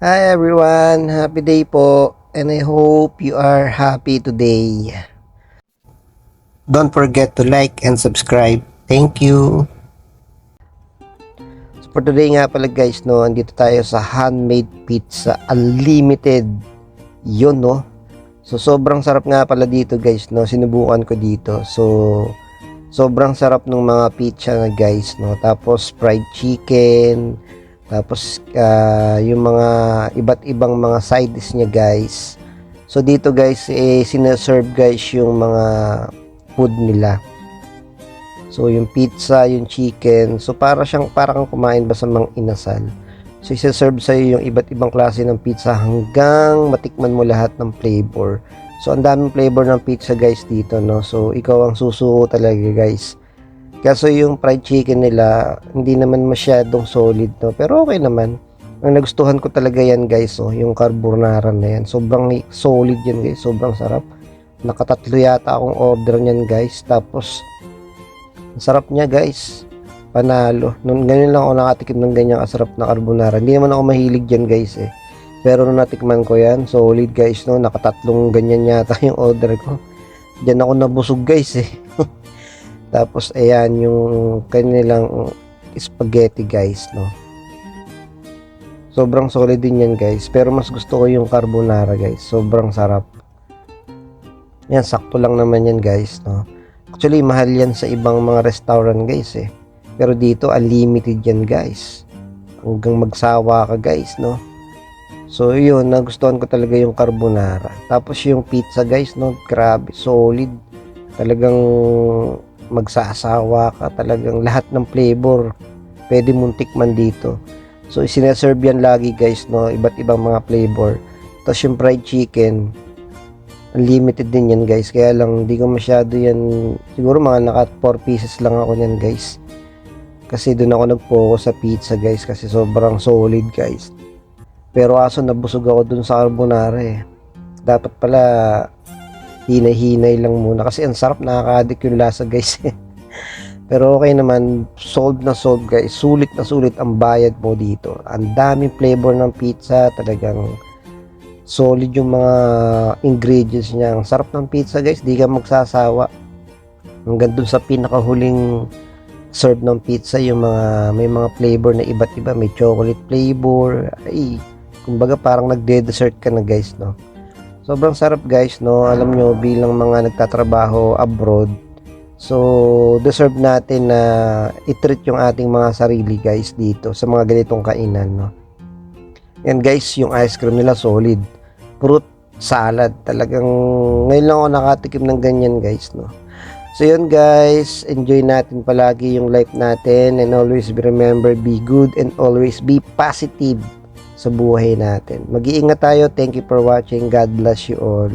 Hi everyone, happy day po and I hope you are happy today. Don't forget to like and subscribe. Thank you. So for today nga pala guys, no, andito tayo sa Handmade Pizza Unlimited. Yun, no. So sobrang sarap nga pala dito guys, no. Sinubukan ko dito. So sobrang sarap ng mga pizza na guys, no. Tapos fried chicken, tapos yung mga iba't ibang mga side dish niya guys. So dito guys sineserve guys yung mga food nila. So yung pizza, yung chicken. So parang kumain ba sa mga inasal. So iseserve sa iyo yung iba't ibang klase ng pizza hanggang matikman mo lahat ng flavor. So ang daming flavor ng pizza guys dito, no. So ikaw ang susuko talaga guys. Kaso yung fried chicken nila, hindi naman masyadong solid, no? Pero okay naman. Ang nagustuhan ko talaga yan, guys, oh, yung carbonara na yan. Sobrang solid yan, guys. Sobrang sarap. Nakatatlo yata akong order niyan, guys. Tapos, ang sarap niya, guys. Panalo. Nung ganyan lang ako nakatikim ng ganyang kasarap na carbonara. Hindi naman ako mahilig dyan, guys, eh. Pero nung natikman ko yan, solid, guys, no? Nakatatlong ganyan yata yung order ko. Diyan ako nabusog, guys, eh. Tapos ayan yung kanilang spaghetti guys, no. Sobrang solid din yan guys, pero mas gusto ko yung carbonara guys. Sobrang sarap. Yan, sakto lang naman yan guys, no. Actually mahal yan sa ibang mga restaurant guys eh. Pero dito unlimited yan guys. Hanggang magsawa ka guys, no. So yun, nagustuhan ko talaga yung carbonara. Tapos yung pizza guys, no, grabe, solid. Talagang magsasawa ka, talagang lahat ng flavor pwede mong tikman dito. So isineserve yan lagi guys, no, iba't ibang mga flavor. Tapos yung fried chicken unlimited din yan guys, kaya lang hindi ko masyado yan, siguro mga naka 4 pieces lang ako yan guys, kasi doon ako nag-focus sa pizza guys, kasi sobrang solid guys. Pero aso nabusog ako dun sa carbonara eh. Dapat pala hinay-hinay lang muna kasi ang sarap, nakaka-addict yung lasa guys. Pero okay naman, solve na solve guys, sulit na sulit ang bayad mo dito. Ang daming flavor ng pizza, talagang solid yung mga ingredients niya. Ang sarap ng pizza guys, di ka magsasawa. Hanggang dun sa pinakahuling serve ng pizza, yung mga may mga flavor na iba't iba, may chocolate flavor, ay kumbaga parang nagde-dessert ka na guys, no. Sobrang sarap guys, no. Alam nyo, bilang mga nagtatrabaho abroad, so deserve natin na i-treat yung ating mga sarili guys dito sa mga ganitong kainan, no. Yan guys, yung ice cream nila solid. Fruit salad, talagang ngayon lang ako nakatikim ng ganyan guys, no. So yun guys, enjoy natin palagi yung life natin, and always remember, be good and always be positive sa buhay natin. Mag-iingat tayo. Thank you for watching. God bless you all.